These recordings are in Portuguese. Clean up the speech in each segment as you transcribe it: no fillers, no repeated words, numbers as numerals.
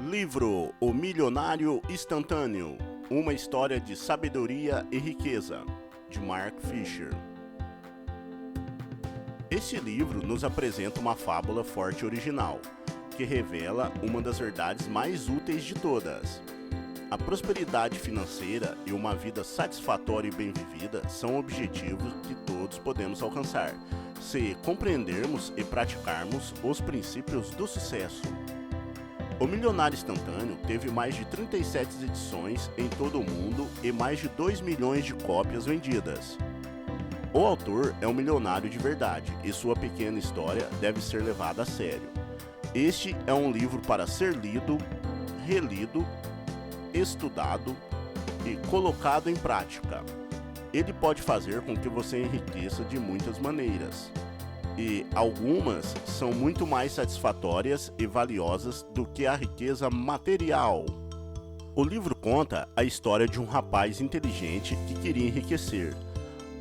Livro O Milionário Instantâneo, uma história de sabedoria e riqueza, de Mark Fisher. Este livro nos apresenta uma fábula forte e original, que revela uma das verdades mais úteis de todas. A prosperidade financeira e uma vida satisfatória e bem vivida são objetivos que todos podemos alcançar, se compreendermos e praticarmos os princípios do sucesso. O Milionário Instantâneo teve mais de 37 edições em todo o mundo e mais de 2 milhões de cópias vendidas. O autor é um milionário de verdade e sua pequena história deve ser levada a sério. Este é um livro para ser lido, relido, estudado e colocado em prática. Ele pode fazer com que você enriqueça de muitas maneiras, e algumas são muito mais satisfatórias e valiosas do que a riqueza material. O livro conta a história de um rapaz inteligente que queria enriquecer.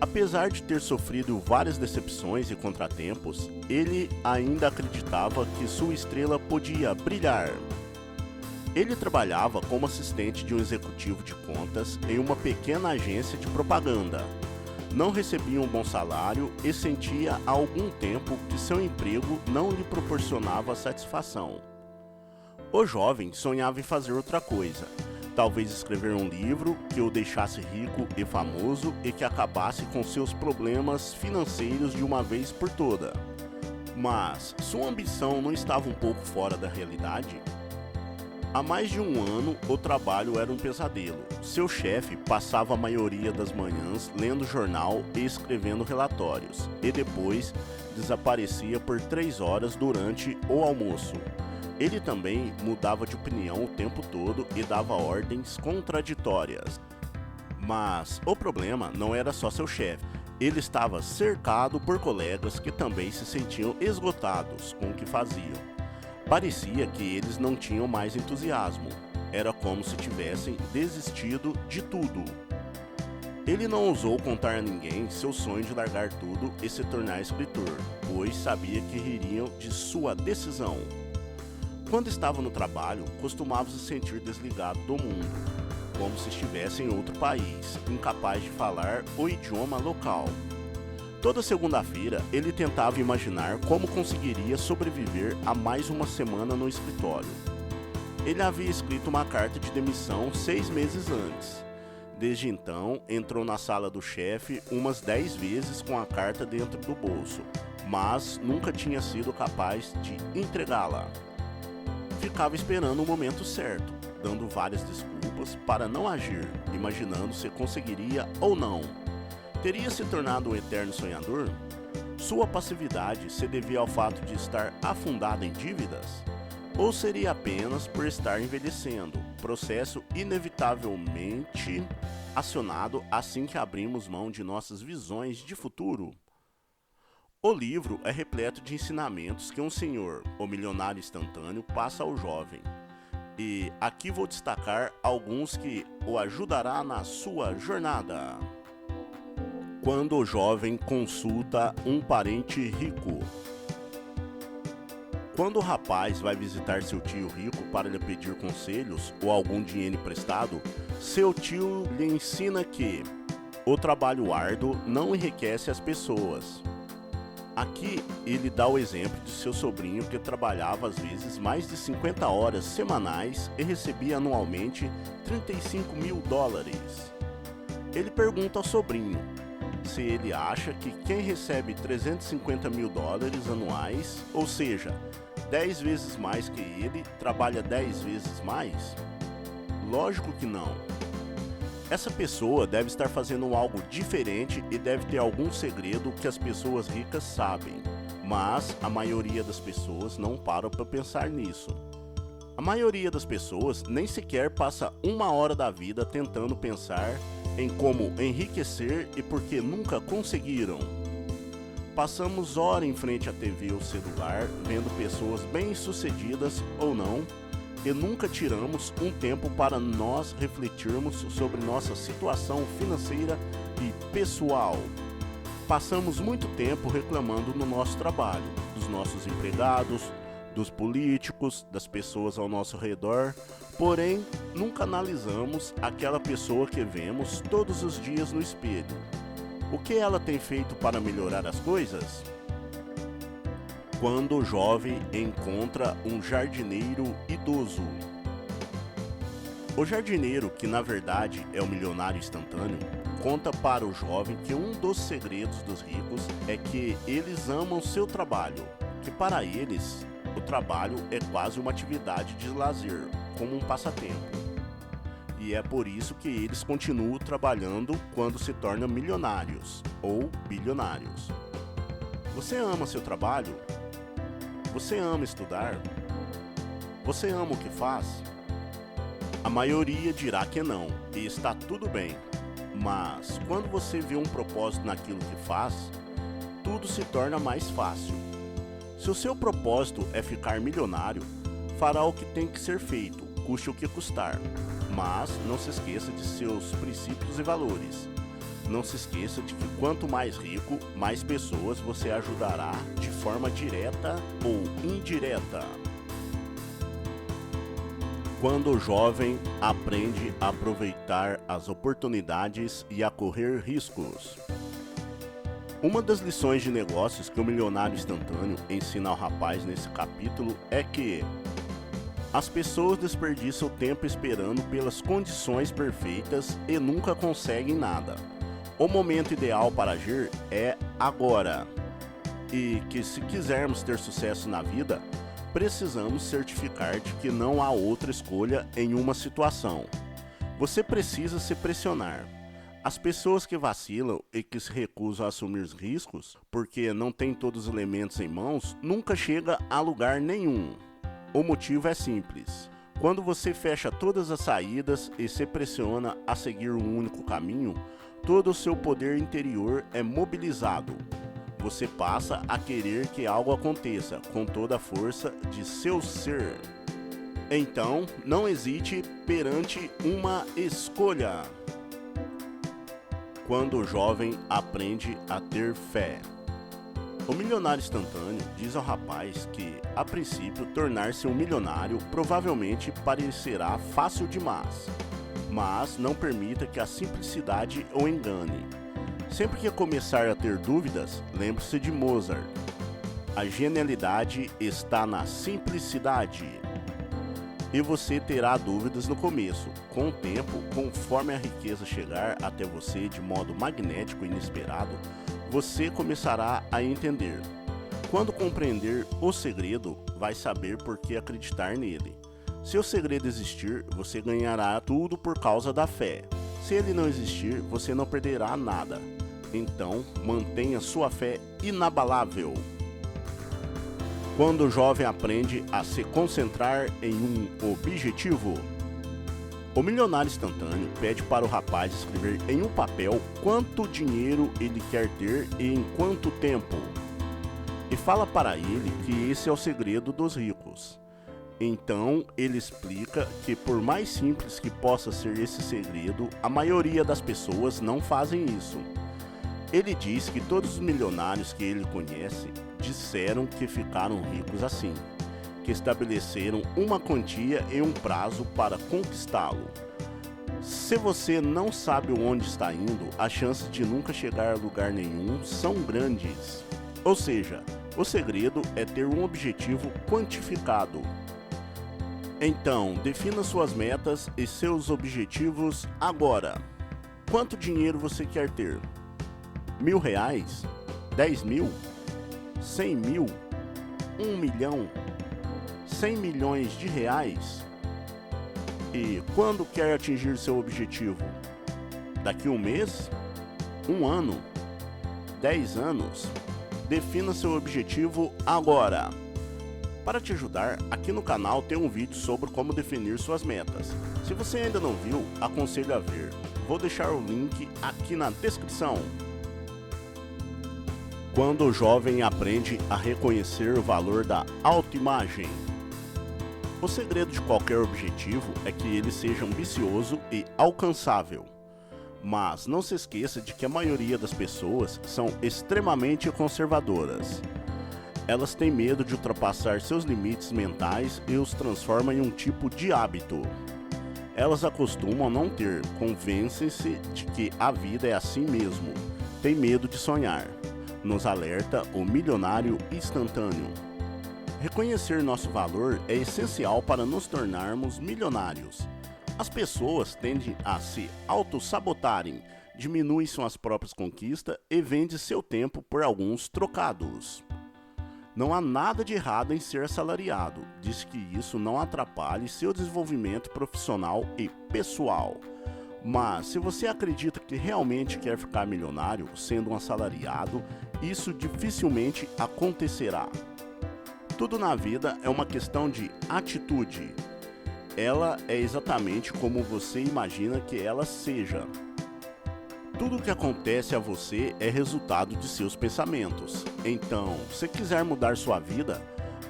Apesar de ter sofrido várias decepções e contratempos, ele ainda acreditava que sua estrela podia brilhar. Ele trabalhava como assistente de um executivo de contas em uma pequena agência de propaganda. Não recebia um bom salário e sentia há algum tempo que seu emprego não lhe proporcionava satisfação. O jovem sonhava em fazer outra coisa, talvez escrever um livro que o deixasse rico e famoso e que acabasse com seus problemas financeiros de uma vez por toda. Mas sua ambição não estava um pouco fora da realidade? Há mais de um ano, o trabalho era um pesadelo. Seu chefe passava a maioria das manhãs lendo jornal e escrevendo relatórios, e depois desaparecia por 3 horas durante o almoço. Ele também mudava de opinião o tempo todo e dava ordens contraditórias. Mas o problema não era só seu chefe. Ele estava cercado por colegas que também se sentiam esgotados com o que faziam. Parecia que eles não tinham mais entusiasmo. Era como se tivessem desistido de tudo. Ele não ousou contar a ninguém seu sonho de largar tudo e se tornar escritor, pois sabia que ririam de sua decisão. Quando estava no trabalho, costumava se sentir desligado do mundo, como se estivesse em outro país, incapaz de falar o idioma local. Toda segunda-feira, ele tentava imaginar como conseguiria sobreviver a mais uma semana no escritório. Ele havia escrito uma carta de demissão 6 meses antes. Desde então, entrou na sala do chefe umas 10 vezes com a carta dentro do bolso, mas nunca tinha sido capaz de entregá-la. Ficava esperando o momento certo, dando várias desculpas para não agir, imaginando se conseguiria ou não. Teria se tornado um eterno sonhador? Sua passividade se devia ao fato de estar afundado em dívidas? Ou seria apenas por estar envelhecendo, processo inevitavelmente acionado assim que abrimos mão de nossas visões de futuro? O livro é repleto de ensinamentos que um senhor, o milionário instantâneo, passa ao jovem. E aqui vou destacar alguns que o ajudará na sua jornada. Quando o jovem consulta um parente rico. Quando o rapaz vai visitar seu tio rico para lhe pedir conselhos ou algum dinheiro emprestado, seu tio lhe ensina que o trabalho árduo não enriquece as pessoas. Aqui ele dá o exemplo de seu sobrinho que trabalhava às vezes mais de 50 horas semanais e recebia anualmente $35.000. Ele pergunta ao sobrinho se ele acha que quem recebe $350.000 anuais, ou seja, 10 vezes mais que ele, trabalha 10 vezes mais? Lógico que não. Essa pessoa deve estar fazendo algo diferente e deve ter algum segredo que as pessoas ricas sabem, mas a maioria das pessoas não param para pensar nisso. A maioria das pessoas nem sequer passa 1 hora da vida tentando pensar em como enriquecer e porque nunca conseguiram. Passamos horas em frente à TV ou celular, vendo pessoas bem-sucedidas ou não, e nunca tiramos um tempo para nós refletirmos sobre nossa situação financeira e pessoal. Passamos muito tempo reclamando no nosso trabalho, dos nossos empregados, dos políticos, das pessoas ao nosso redor, porém nunca analisamos aquela pessoa que vemos todos os dias no espelho. O que ela tem feito para melhorar as coisas? Quando o jovem encontra um jardineiro idoso. O jardineiro, que na verdade é o milionário instantâneo, conta para o jovem que um dos segredos dos ricos é que eles amam seu trabalho, que para eles o trabalho é quase uma atividade de lazer, como um passatempo. E é por isso que eles continuam trabalhando quando se tornam milionários ou bilionários. Você ama seu trabalho? Você ama estudar? Você ama o que faz? A maioria dirá que não, e está tudo bem. Mas quando você vê um propósito naquilo que faz, tudo se torna mais fácil. Se o seu propósito é ficar milionário, fará o que tem que ser feito, custe o que custar. Mas não se esqueça de seus princípios e valores. Não se esqueça de que quanto mais rico, mais pessoas você ajudará de forma direta ou indireta. Quando o jovem aprende a aproveitar as oportunidades e a correr riscos. Uma das lições de negócios que o milionário instantâneo ensina ao rapaz nesse capítulo é que as pessoas desperdiçam o tempo esperando pelas condições perfeitas e nunca conseguem nada. O momento ideal para agir é agora. E que se quisermos ter sucesso na vida, precisamos certificar de que não há outra escolha em uma situação. Você precisa se pressionar. As pessoas que vacilam e que se recusam a assumir os riscos, porque não têm todos os elementos em mãos, nunca chega a lugar nenhum. O motivo é simples. Quando você fecha todas as saídas e se pressiona a seguir um único caminho, todo o seu poder interior é mobilizado. Você passa a querer que algo aconteça com toda a força de seu ser. Então, não hesite perante uma escolha. Quando o jovem aprende a ter fé. O milionário instantâneo diz ao rapaz que, a princípio, tornar-se um milionário provavelmente parecerá fácil demais, mas não permita que a simplicidade o engane. Sempre que começar a ter dúvidas, lembre-se de Mozart. A genialidade está na simplicidade. E você terá dúvidas no começo. Com o tempo, conforme a riqueza chegar até você de modo magnético e inesperado, você começará a entender. Quando compreender o segredo, vai saber por que acreditar nele. Se o segredo existir, você ganhará tudo por causa da fé. Se ele não existir, você não perderá nada. Então, mantenha sua fé inabalável. Quando o jovem aprende a se concentrar em um objetivo. O milionário instantâneo pede para o rapaz escrever em um papel quanto dinheiro ele quer ter e em quanto tempo. E fala para ele que esse é o segredo dos ricos. Então ele explica que por mais simples que possa ser esse segredo, a maioria das pessoas não fazem isso. Ele diz que todos os milionários que ele conhece disseram que ficaram ricos assim, que estabeleceram uma quantia e um prazo para conquistá-lo. Se você não sabe onde está indo, as chances de nunca chegar a lugar nenhum são grandes. Ou seja, o segredo é ter um objetivo quantificado. Então, defina suas metas e seus objetivos agora. Quanto dinheiro você quer ter? R$1.000? 10 mil? 100 mil? 1 milhão? 100 milhões de reais? E quando quer atingir seu objetivo? Daqui um mês? Um ano? 10 anos? Defina seu objetivo agora. Para te ajudar, aqui no canal tem um vídeo sobre como definir suas metas. Se você ainda não viu, aconselho a ver. Vou deixar o link aqui na descrição. Quando o jovem aprende a reconhecer o valor da autoimagem. O segredo de qualquer objetivo é que ele seja ambicioso e alcançável. Mas não se esqueça de que a maioria das pessoas são extremamente conservadoras. Elas têm medo de ultrapassar seus limites mentais e os transformam em um tipo de hábito. Elas acostumam a não ter, convencem-se de que a vida é assim mesmo. Tem medo de sonhar. Nos alerta o milionário instantâneo. Reconhecer nosso valor é essencial para nos tornarmos milionários. As pessoas tendem a se auto-sabotarem, diminuem suas próprias conquistas e vendem seu tempo por alguns trocados. Não há nada de errado em ser assalariado, diz que isso não atrapalhe seu desenvolvimento profissional e pessoal. Mas se você acredita que realmente quer ficar milionário sendo um assalariado, isso dificilmente acontecerá. Tudo na vida é uma questão de atitude. Ela é exatamente como você imagina que ela seja. Tudo o que acontece a você é resultado de seus pensamentos. Então, se quiser mudar sua vida,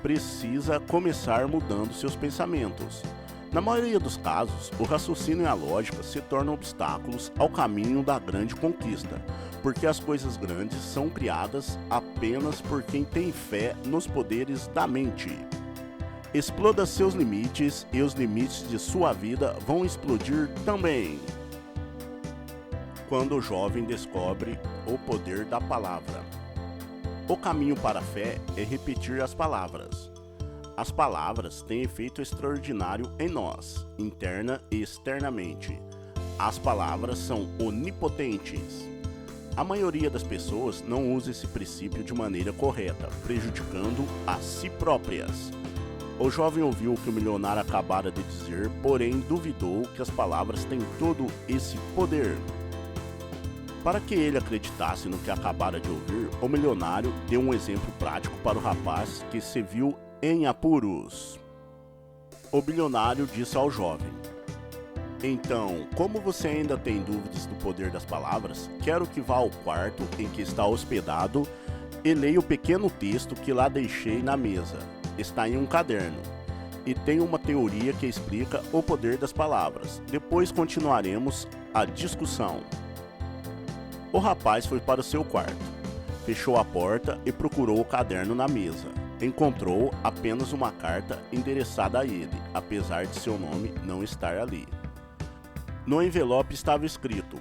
precisa começar mudando seus pensamentos. Na maioria dos casos, o raciocínio e a lógica se tornam obstáculos ao caminho da grande conquista, porque as coisas grandes são criadas apenas por quem tem fé nos poderes da mente. Exploda seus limites e os limites de sua vida vão explodir também. Quando o jovem descobre o poder da palavra. O caminho para a fé é repetir as palavras. As palavras têm efeito extraordinário em nós, interna e externamente. As palavras são onipotentes. A maioria das pessoas não usa esse princípio de maneira correta, prejudicando a si próprias. O jovem ouviu o que o milionário acabara de dizer, porém duvidou que as palavras têm todo esse poder. Para que ele acreditasse no que acabara de ouvir, o milionário deu um exemplo prático para o rapaz que se viu em apuros. O bilionário disse ao jovem: "Então, como você ainda tem dúvidas do poder das palavras, quero que vá ao quarto em que está hospedado e leia o pequeno texto que lá deixei na mesa. Está em um caderno. E tem uma teoria que explica o poder das palavras. Depois continuaremos a discussão." O rapaz foi para o seu quarto, fechou a porta e procurou o caderno na mesa. Encontrou apenas uma carta endereçada a ele, apesar de seu nome não estar ali. No envelope estava escrito: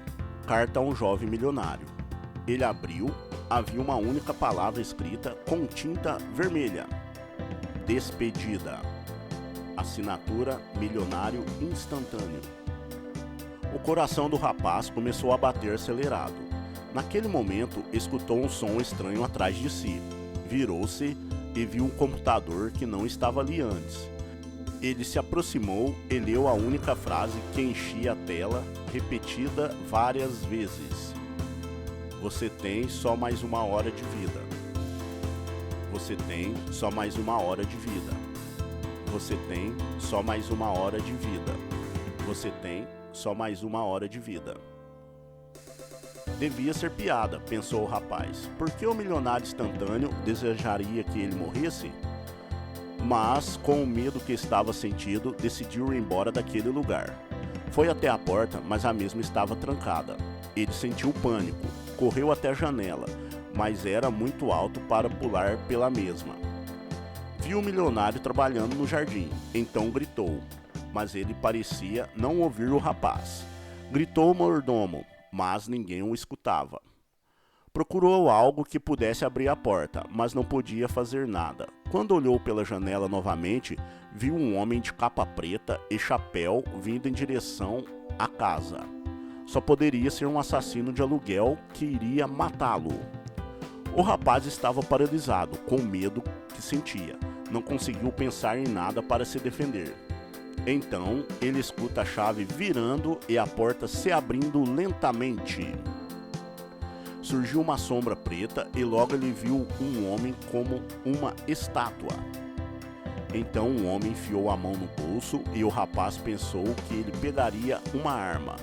"Carta a um jovem milionário." Ele abriu, havia uma única palavra escrita com tinta vermelha: "Despedida." Assinatura milionário instantâneo. O coração do rapaz começou a bater acelerado. Naquele momento, escutou um som estranho atrás de si. Virou-se e viu um computador que não estava ali antes. Ele se aproximou e leu a única frase que enchia a tela, repetida várias vezes: "Você tem só mais uma hora de vida. Você tem só mais uma hora de vida. Você tem só mais uma hora de vida. Você tem só mais uma hora de vida." Devia ser piada, pensou o rapaz. Por que o milionário instantâneo desejaria que ele morresse? Mas, com o medo que estava sentindo, decidiu ir embora daquele lugar. Foi até a porta, mas a mesma estava trancada. Ele sentiu pânico, correu até a janela, mas era muito alto para pular pela mesma. Viu o milionário trabalhando no jardim, então gritou, mas ele parecia não ouvir o rapaz. Gritou o mordomo, mas ninguém o escutava. Procurou algo que pudesse abrir a porta, mas não podia fazer nada. Quando olhou pela janela novamente, viu um homem de capa preta e chapéu vindo em direção à casa. Só poderia ser um assassino de aluguel que iria matá-lo. O rapaz estava paralisado, com o medo que sentia. Não conseguiu pensar em nada para se defender. Então, ele escuta a chave virando e a porta se abrindo lentamente. Surgiu uma sombra preta e logo ele viu um homem como uma estátua. Então o homem enfiou a mão no bolso e o rapaz pensou que ele pegaria uma arma.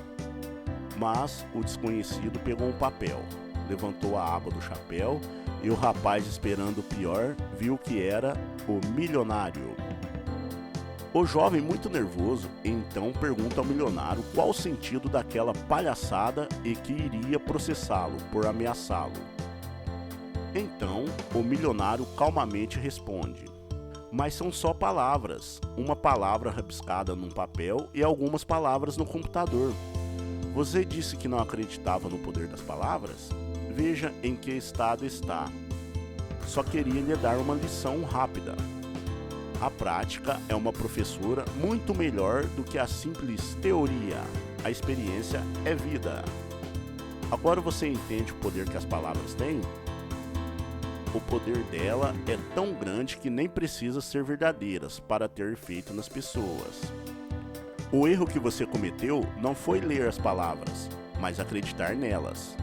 Mas o desconhecido pegou um papel, levantou a aba do chapéu e o rapaz, esperando o pior, viu que era o milionário. O jovem, muito nervoso, então pergunta ao milionário qual o sentido daquela palhaçada e que iria processá-lo por ameaçá-lo. Então, o milionário calmamente responde: mas são só palavras, uma palavra rabiscada num papel e algumas palavras no computador. Você disse que não acreditava no poder das palavras? Veja em que estado está. Só queria lhe dar uma lição rápida. A prática é uma professora muito melhor do que a simples teoria. A experiência é vida. Agora você entende o poder que as palavras têm? O poder dela é tão grande que nem precisa ser verdadeiras para ter efeito nas pessoas. O erro que você cometeu não foi ler as palavras, mas acreditar nelas.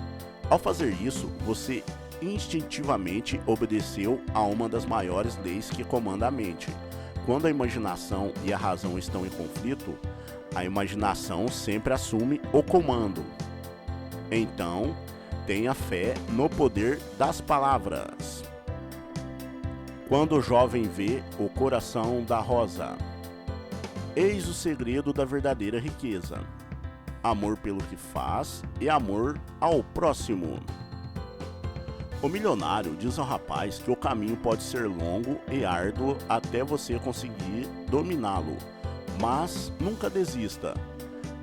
Ao fazer isso, você instintivamente obedeceu a uma das maiores leis que comanda a mente. Quando a imaginação e a razão estão em conflito, a imaginação sempre assume o comando. Então, tenha fé no poder das palavras. Quando o jovem vê o coração da rosa. Eis o segredo da verdadeira riqueza: amor pelo que faz e amor ao próximo. O milionário diz ao rapaz que o caminho pode ser longo e árduo até você conseguir dominá-lo, mas nunca desista.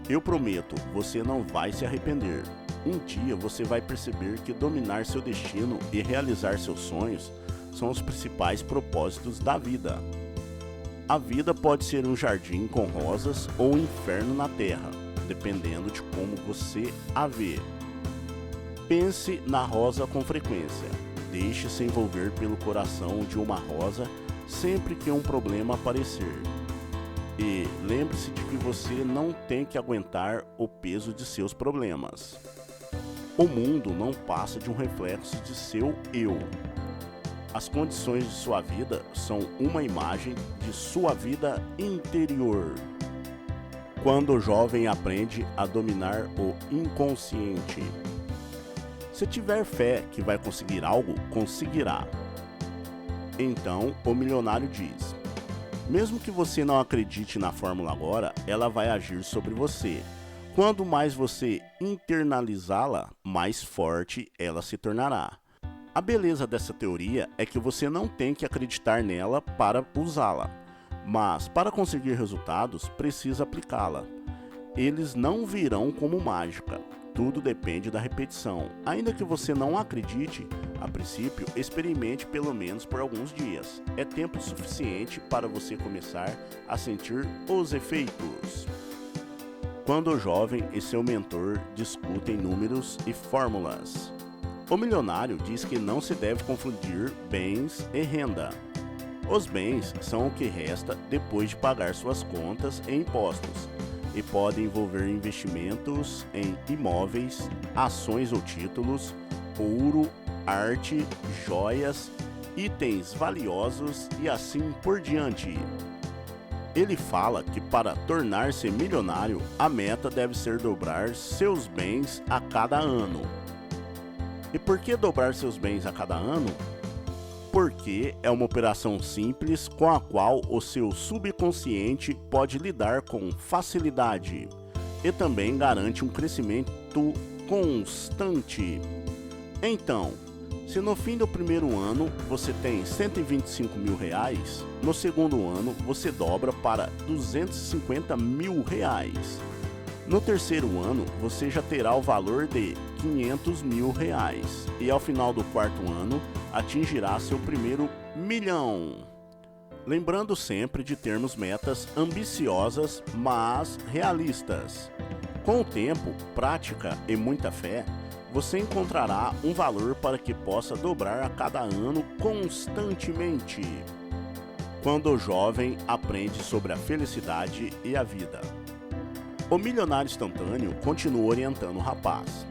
Eu prometo, você não vai se arrepender. Um dia você vai perceber que dominar seu destino e realizar seus sonhos são os principais propósitos da vida. A vida pode ser um jardim com rosas ou um inferno na terra, dependendo de como você a vê. Pense na rosa com frequência. Deixe-se envolver pelo coração de uma rosa sempre que um problema aparecer. E lembre-se de que você não tem que aguentar o peso de seus problemas. O mundo não passa de um reflexo de seu eu. As condições de sua vida são uma imagem de sua vida interior. Quando o jovem aprende a dominar o inconsciente. Se tiver fé que vai conseguir algo, conseguirá. Então, o milionário diz: mesmo que você não acredite na fórmula agora, ela vai agir sobre você. Quanto mais você internalizá-la, mais forte ela se tornará. A beleza dessa teoria é que você não tem que acreditar nela para usá-la, mas para conseguir resultados, precisa aplicá-la. Eles não virão como mágica. Tudo depende da repetição. Ainda que você não acredite, a princípio, experimente pelo menos por alguns dias. É tempo suficiente para você começar a sentir os efeitos. Quando o jovem e seu mentor discutem números e fórmulas. O milionário diz que não se deve confundir bens e renda. Os bens são o que resta depois de pagar suas contas e impostos, e podem envolver investimentos em imóveis, ações ou títulos, ouro, arte, joias, itens valiosos e assim por diante. Ele fala que para tornar-se milionário, a meta deve ser dobrar seus bens a cada ano. E por que dobrar seus bens a cada ano? Porque é uma operação simples com a qual o seu subconsciente pode lidar com facilidade e também garante um crescimento constante. Então, se no fim do primeiro ano você tem R$125 mil, no segundo ano você dobra para R$250 mil. No terceiro ano você já terá o valor de R$500 mil e ao final do quarto ano atingirá seu primeiro milhão. Lembrando sempre de termos metas ambiciosas, mas realistas. Com o tempo, prática e muita fé, você encontrará um valor para que possa dobrar a cada ano constantemente. Quando o jovem aprende sobre a felicidade e a vida. O milionário instantâneo continua orientando o rapaz.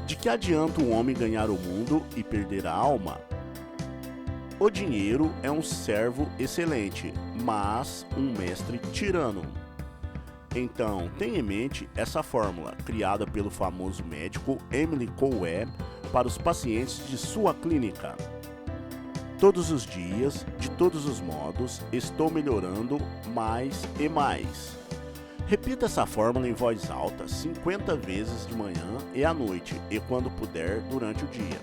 De que adianta um homem ganhar o mundo e perder a alma? O dinheiro é um servo excelente, mas um mestre tirano. Então, tenha em mente essa fórmula, criada pelo famoso médico Emile Coué para os pacientes de sua clínica. Todos os dias, de todos os modos, estou melhorando mais e mais. Repita essa fórmula em voz alta 50 vezes de manhã e à noite, e quando puder, durante o dia.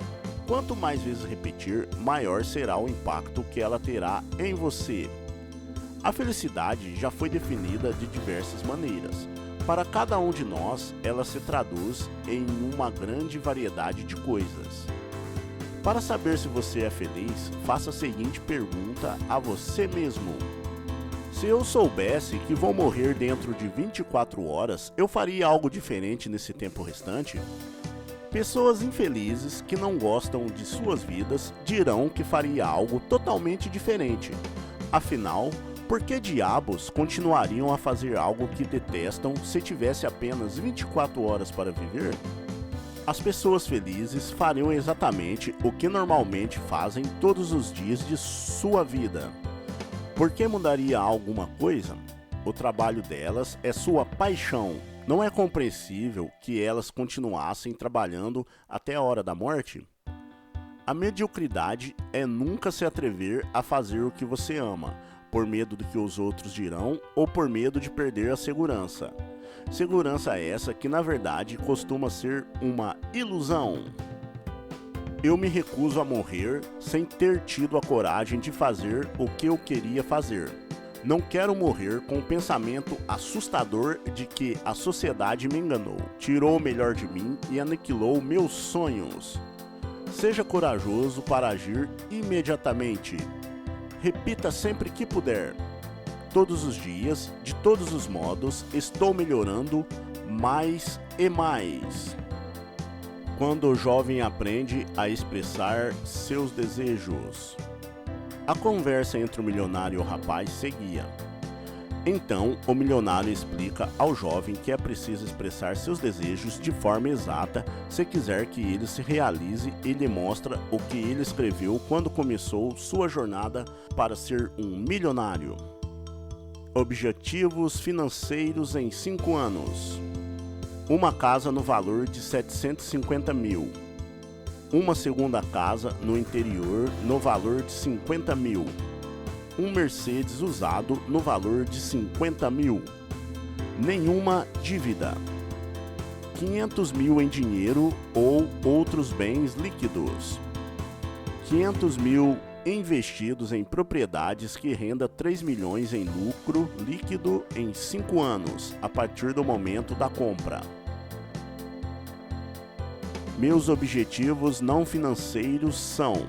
Quanto mais vezes repetir, maior será o impacto que ela terá em você. A felicidade já foi definida de diversas maneiras. Para cada um de nós, ela se traduz em uma grande variedade de coisas. Para saber se você é feliz, faça a seguinte pergunta a você mesmo. Se eu soubesse que vou morrer dentro de 24 horas, eu faria algo diferente nesse tempo restante? Pessoas infelizes que não gostam de suas vidas dirão que faria algo totalmente diferente. Afinal, por que diabos continuariam a fazer algo que detestam se tivesse apenas 24 horas para viver? As pessoas felizes fariam exatamente o que normalmente fazem todos os dias de sua vida. Por que mudaria alguma coisa? O trabalho delas é sua paixão. Não é compreensível que elas continuassem trabalhando até a hora da morte? A mediocridade é nunca se atrever a fazer o que você ama, por medo do que os outros dirão ou por medo de perder a segurança. Segurança essa que, na verdade, costuma ser uma ilusão. Eu me recuso a morrer sem ter tido a coragem de fazer o que eu queria fazer. Não quero morrer com o pensamento assustador de que a sociedade me enganou, tirou o melhor de mim e aniquilou meus sonhos. Seja corajoso para agir imediatamente. Repita sempre que puder. Todos os dias, de todos os modos, estou melhorando mais e mais. Quando o jovem aprende a expressar seus desejos. A conversa entre o milionário e o rapaz seguia. Então, o milionário explica ao jovem que é preciso expressar seus desejos de forma exata se quiser que ele se realize e lhe mostra o que ele escreveu quando começou sua jornada para ser um milionário. Objetivos financeiros em 5 anos. Uma casa no valor de 750 mil. Uma segunda casa no interior no valor de 50 mil. Um Mercedes usado no valor de 50 mil. Nenhuma dívida. 500 mil em dinheiro ou outros bens líquidos. 500 mil investidos em propriedades que renda 3 milhões em lucro líquido em 5 anos, a partir do momento da compra. Meus objetivos não financeiros são: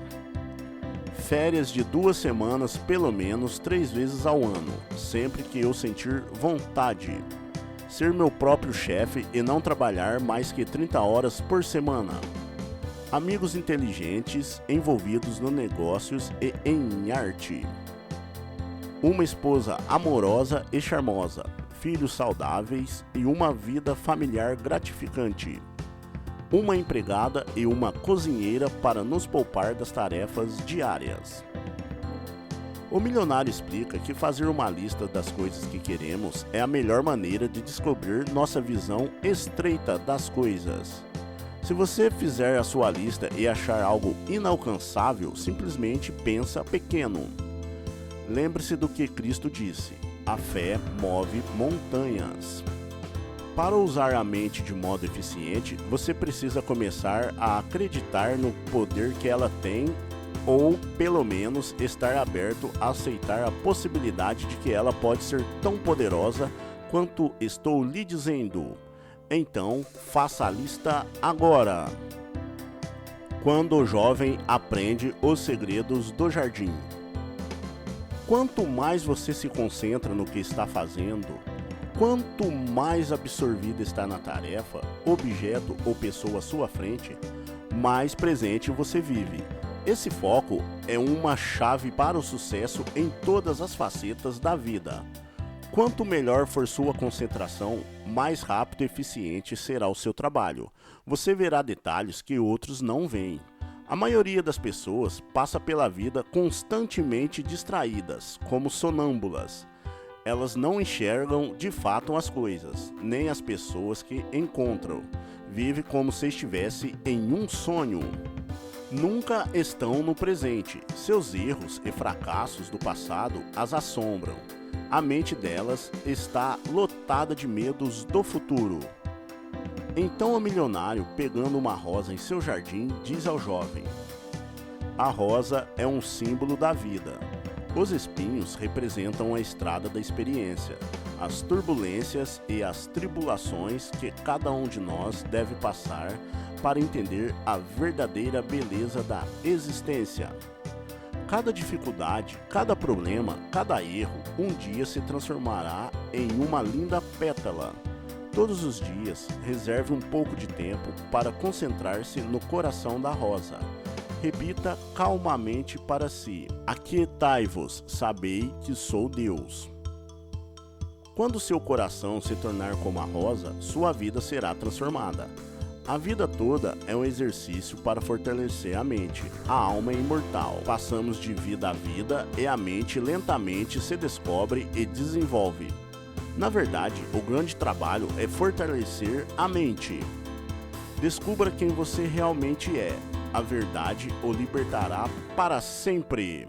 férias de 2 semanas pelo menos 3 vezes ao ano, sempre que eu sentir vontade. Ser meu próprio chefe e não trabalhar mais que 30 horas por semana. Amigos inteligentes envolvidos nos negócios e em arte. Uma esposa amorosa e charmosa, filhos saudáveis e uma vida familiar gratificante. Uma empregada e uma cozinheira para nos poupar das tarefas diárias. O milionário explica que fazer uma lista das coisas que queremos é a melhor maneira de descobrir nossa visão estreita das coisas. Se você fizer a sua lista e achar algo inalcançável, simplesmente pensa pequeno. Lembre-se do que Cristo disse: a fé move montanhas. Para usar a mente de modo eficiente, você precisa começar a acreditar no poder que ela tem, ou pelo menos estar aberto a aceitar a possibilidade de que ela pode ser tão poderosa quanto estou lhe dizendo. Então, faça a lista agora. Quando o jovem aprende os segredos do jardim. Quanto mais você se concentra no que está fazendo, quanto mais absorvido está na tarefa, objeto ou pessoa à sua frente, mais presente você vive. Esse foco é uma chave para o sucesso em todas as facetas da vida. Quanto melhor for sua concentração, mais rápido e eficiente será o seu trabalho. Você verá detalhes que outros não veem. A maioria das pessoas passa pela vida constantemente distraídas, como sonâmbulas. Elas não enxergam de fato as coisas, nem as pessoas que encontram. Vive como se estivesse em um sonho. Nunca estão no presente. Seus erros e fracassos do passado as assombram. A mente delas está lotada de medos do futuro. Então o milionário, pegando uma rosa em seu jardim, diz ao jovem: a rosa é um símbolo da vida. Os espinhos representam a estrada da experiência, as turbulências e as tribulações que cada um de nós deve passar para entender a verdadeira beleza da existência. Cada dificuldade, cada problema, cada erro, um dia se transformará em uma linda pétala. Todos os dias, reserve um pouco de tempo para concentrar-se no coração da rosa. Repita calmamente para si: aquietai-vos, sabei que sou Deus. Quando seu coração se tornar como a rosa, sua vida será transformada. A vida toda é um exercício para fortalecer a mente. A alma é imortal. Passamos de vida a vida e a mente lentamente se descobre e desenvolve. Na verdade, o grande trabalho é fortalecer a mente. Descubra quem você realmente é. A verdade o libertará para sempre.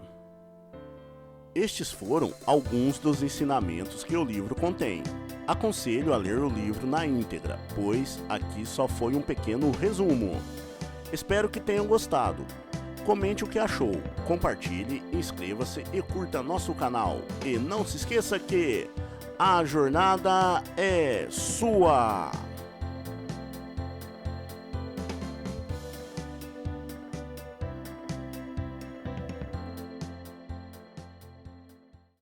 Estes foram alguns dos ensinamentos que o livro contém. Aconselho a ler o livro na íntegra, pois aqui só foi um pequeno resumo. Espero que tenham gostado. Comente o que achou, compartilhe, inscreva-se e curta nosso canal. E não se esqueça que a jornada é sua!